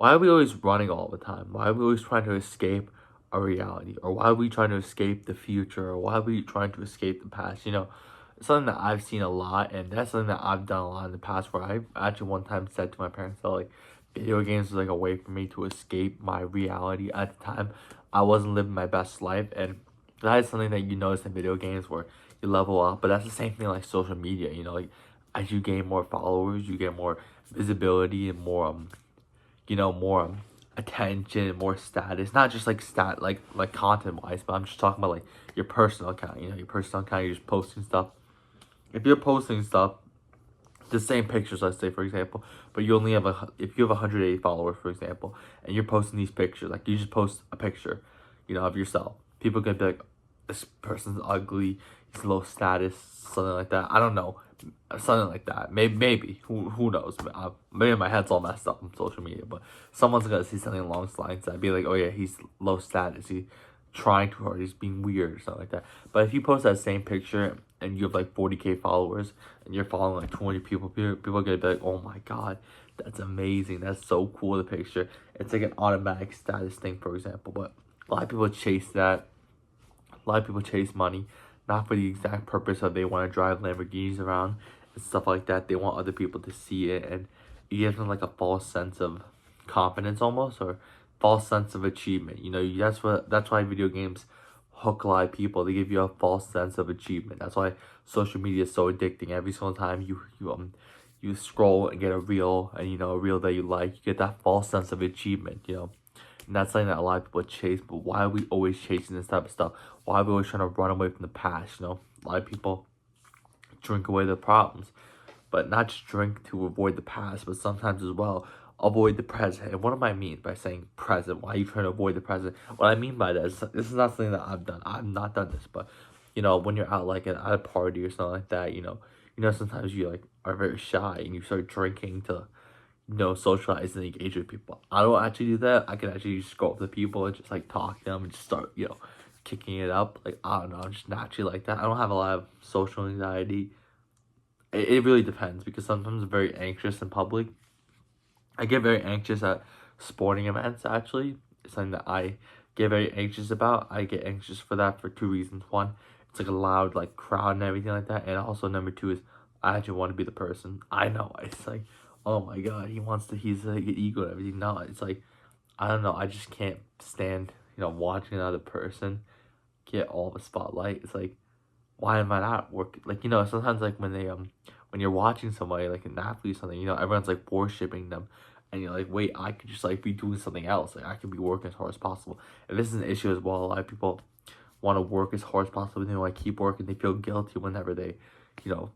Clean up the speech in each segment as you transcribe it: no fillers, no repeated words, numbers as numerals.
Why are we always running all the time? Why are we always trying to escape a reality? Or why are we trying to escape the future? Or why are we trying to escape the past? It's something that I've seen a lot, and that's something that I've done a lot in the past, where I actually one time said to my parents that like video games was like a way for me to escape my reality. At the time, I wasn't living my best life, and that is something that you notice in video games where you level up. But that's the same thing like social media. Like as you gain more followers, you get more visibility and more more attention, more status. Not just like like content wise, but I'm just talking about like your personal account. Your personal account. You're just posting stuff. If you're posting stuff, the same pictures, let's say for example, but you only have if you have 180 followers, for example, and you're posting these pictures, like you just post a picture, of yourself. People could be like, this person's ugly, he's low status, something like that. I don't know, something like that. Maybe who knows? Maybe my head's all messed up on social media, but someone's gonna see something along those lines that be like, oh yeah, he's low status, he trying too hard, he's being weird or something like that. But if you post that same picture and you have like 40K followers and you're following like 20 people are gonna be like, oh my god, that's amazing, that's so cool, the picture. It's like an automatic status thing, for example. But a lot of people chase that. A lot of people chase money, not for the exact purpose of they want to drive Lamborghinis around and stuff like that. They want other people to see it, and it gives them like a false sense of confidence almost, or false sense of achievement. That's why video games hook a lot of people. They give you a false sense of achievement. That's why social media is so addicting. Every single time you scroll and get a reel, and a reel that you like, you get that false sense of achievement. And that's something that a lot of people chase. But why are we always chasing this type of stuff? Why are we always trying to run away from the past? A lot of people drink away their problems, but not just drink to avoid the past, but sometimes as well avoid the present. And what do I mean by saying present? Why are you trying to avoid the present? What I mean by that is, this is not something that I've done. I've not done this, but when you're out like at a party or something like that, sometimes you like are very shy and you start drinking to socialize and engage with people. I don't actually do that. I can actually just go up to people and just like talk to them and just start, kicking it up. Like, I don't know, I'm just naturally like that. I don't have a lot of social anxiety. It really depends, because sometimes I'm very anxious in public. I get very anxious at sporting events, actually. It's something that I get very anxious about. I get anxious for that for two reasons. One, it's like a loud like crowd and everything like that. And also number two is I actually want to be the person. I know, it's like, oh my god, he's like an ego and everything. No, it's like, I don't know, I just can't stand, watching another person get all the spotlight. It's like, why am I not working? Like, sometimes like when you're watching somebody like an athlete or something, everyone's like worshiping them, and you're like, wait, I could just like be doing something else. Like, I could be working as hard as possible. And this is an issue as well. A lot of people want to work as hard as possible, and they like keep working. They feel guilty whenever they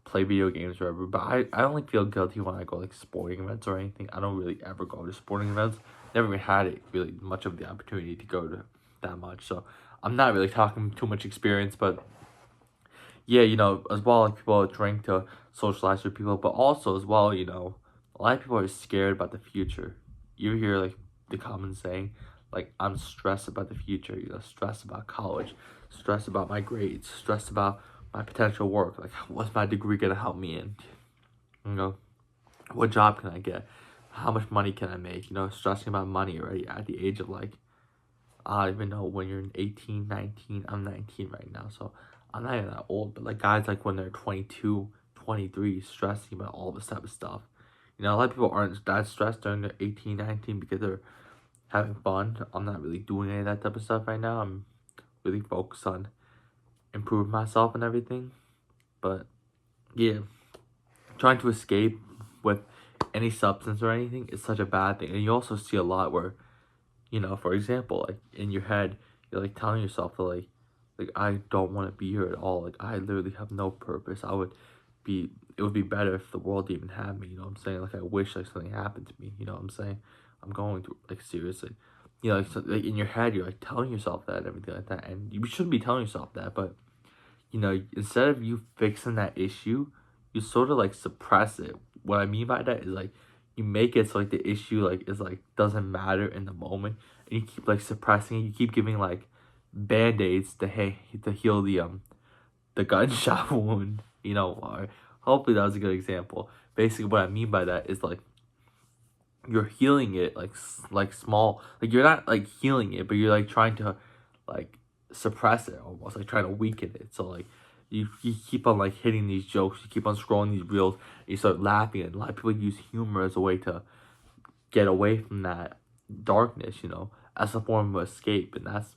play video games or whatever. But I don't like feel guilty when I go like sporting events or anything. I don't really ever go to sporting events. Never even had it really much of the opportunity to go to that much. So I'm not really talking too much experience, but yeah, as well, like people drink to socialize with people, but also as well, a lot of people are scared about the future. You hear like the common saying, like, I'm stressed about the future, stressed about college, stressed about my grades, stressed about my potential work. Like, what's my degree gonna help me in? You know, what job can I get? How much money can I make? Stressing about money already at the age of like, I don't even know, when you're 18, 19, I'm 19 right now, so I'm not even that old, but like guys like when they're 22, 23, stressing about all this type of stuff. A lot of people aren't that stressed during their 18, 19 because they're having fun. I'm not really doing any of that type of stuff right now. I'm really focused on improving myself and everything. But yeah, trying to escape with any substance or anything is such a bad thing. And you also see a lot where, for example, like in your head, you're like telling yourself that like I don't want to be here at all. Like, I literally have no purpose. It would be better if the world didn't even have me. You know what I'm saying? Like, I wish like something happened to me. You know what I'm saying? I'm going through, like, seriously. Like, like in your head, you're like telling yourself that and everything like that, and you shouldn't be telling yourself that. But instead of you fixing that issue, you sort of like suppress it. What I mean by that is like you make it so like the issue like is like doesn't matter in the moment, and you keep like suppressing it. You keep giving like band-aids to heal the gunshot wound. Or hopefully that was a good example. Basically, what I mean by that is like you're healing it like small, like you're not like healing it, but you're like trying to like suppress it, almost like trying to weaken it. So like you keep on like hitting these jokes, you keep on scrolling these reels, you start laughing, and a lot of people use humor as a way to get away from that darkness, as a form of escape. And that's,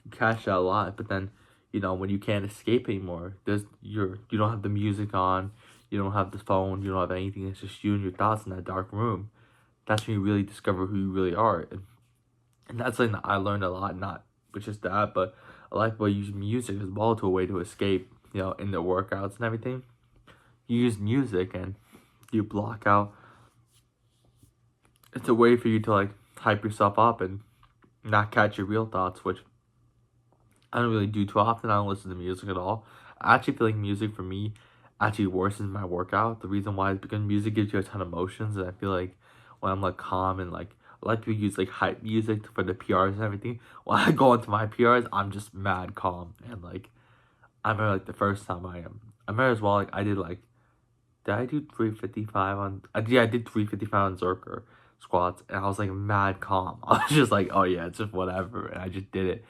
you catch that a lot. But then, when you can't escape anymore, you don't have the music on, you don't have the phone, you don't have anything, it's just you and your thoughts in that dark room. That's when you really discover who you really are. And that's something that I learned a lot, not with just that, but a lot of people use music as well to a way to escape, in their workouts and everything. You use music and you block out. It's a way for you to like hype yourself up and not catch your real thoughts, which I don't really do too often. I don't listen to music at all. I actually feel like music for me actually worsens my workout. The reason why is because music gives you a ton of emotions, and I feel like when I'm like calm and like a lot of people use like hype music for the PRs and everything. When I go into my PRs, I'm just mad calm, and like I remember like the first time I remember as well, like I did like, did I do 355 on? Yeah, I did 355 on Zerker squats, and I was like mad calm. I was just like, oh yeah, it's just whatever, and I just did it.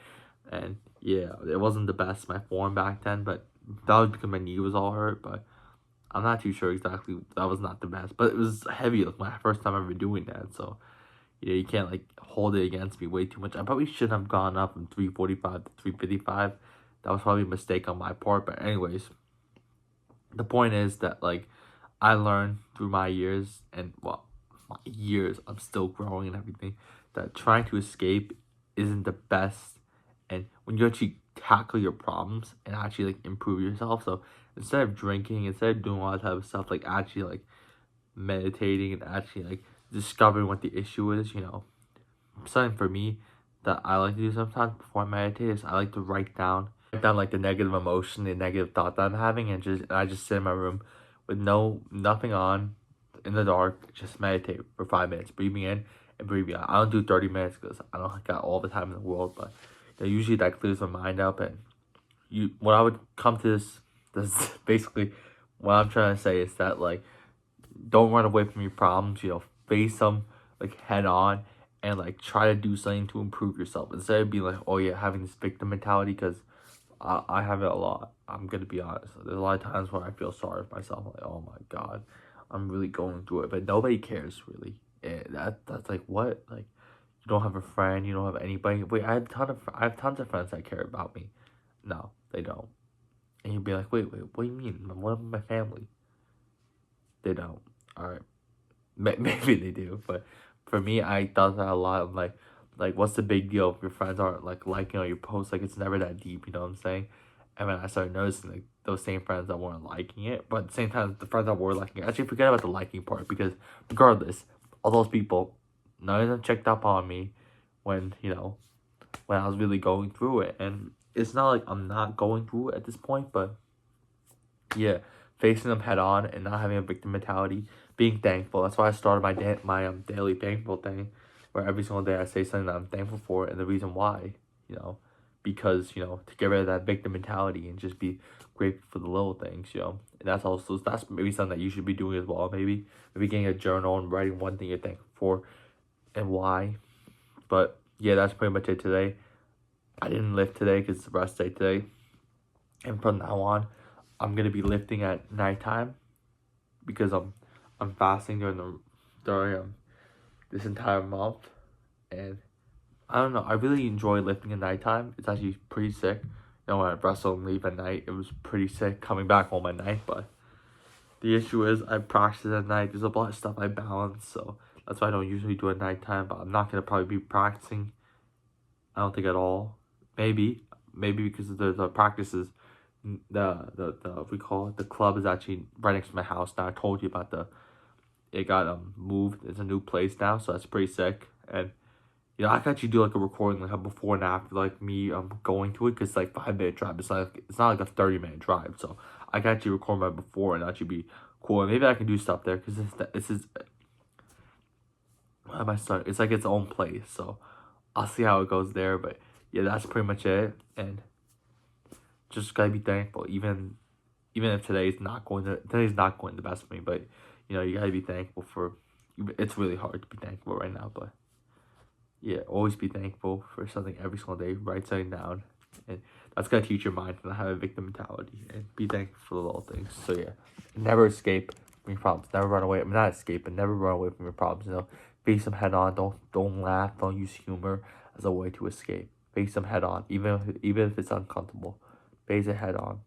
And yeah, it wasn't the best my form back then, but that was because my knee was all hurt. But I'm not too sure exactly. That was not the best, but it was heavy. Like my first time ever doing that, so yeah, you can't like hold it against me way too much. I probably should have gone up from 345 to 355. That was probably a mistake on my part. But anyways, the point is that like I learned through my years, and well, my years, I'm still growing and everything, that trying to escape isn't the best. And when you actually tackle your problems and actually like improve yourself, so instead of drinking, instead of doing all that type of stuff, like actually like meditating and actually like discovering what the issue is, something for me that I like to do sometimes before I meditate is I like to write down like the negative emotion, the negative thought that I'm having, and I just sit in my room with nothing on, in the dark, just meditate for 5 minutes, breathing in and breathing out. I don't do 30 minutes because I don't got all the time in the world, but usually that clears my mind up. And when I would come to this basically what I'm trying to say is that like don't run away from your problems, face them like head on, and like try to do something to improve yourself instead of being like, oh yeah, having this victim mentality. Because I have it a lot. I'm gonna be honest. There's a lot of times where I feel sorry for myself. Like, oh my god, I'm really going through it, but nobody cares really. That's like what, like, you don't have a friend, you don't have anybody. Wait, I have tons of friends that care about me. No, they don't. And you'd be like, wait, what do you mean? What about my family? They don't. All right. Maybe they do, but for me, I thought that a lot. I'm like, what's the big deal if your friends aren't like liking all your posts? Like, it's never that deep, you know what I'm saying? And then I started noticing like those same friends that weren't liking it, but at the same time, the friends that were liking it, actually forget about the liking part, because regardless, all those people, none of them checked up on me when when I was really going through it. And it's not like I'm not going through it at this point, but yeah, facing them head on and not having a victim mentality, being thankful. That's why I started my daily thankful thing, where every single day I say something that I'm thankful for, and the reason why, you know, because to get rid of that victim mentality and just be grateful for the little things, And that's maybe something that you should be doing as well. Maybe getting a journal and writing one thing you're thankful for and why. But yeah, that's pretty much it today. I didn't lift today because it's the rest day today, and from now on, I'm gonna be lifting at nighttime because I'm fasting during this entire month. And I don't know, I really enjoy lifting at nighttime. It's actually pretty sick. When I wrestle and leave at night, it was pretty sick coming back home at night. But the issue is I practice at night. There's a lot of stuff I balance, so that's why I don't usually do it at nighttime. But I'm not gonna probably be practicing, I don't think, at all. Maybe because the practices, the we call it, the club is actually right next to my house now. I told you about it got moved. It's a new place now, so that's pretty sick. And I could actually do like a recording like a before and after, like me going to it, because like 5 minute drive. It's not like a 30-minute drive, so I can actually record my before and actually be cool. And maybe I can do stuff there because this is what am I starting? It's like its own place, so I'll see how it goes there. But yeah, that's pretty much it. And just gotta be thankful, even if today's not going the best for me. But you gotta be thankful for it's really hard to be thankful right now, but yeah, always be thankful for something every single day. Write something down, and that's gonna teach your mind to not have a victim mentality and be thankful for the little things. So yeah, never escape from your problems. Never run away. I mean, not escape, but never run away from your problems. Face them head on. Don't laugh. Don't use humor as a way to escape. Face them head on, even if it's uncomfortable. Face it head on.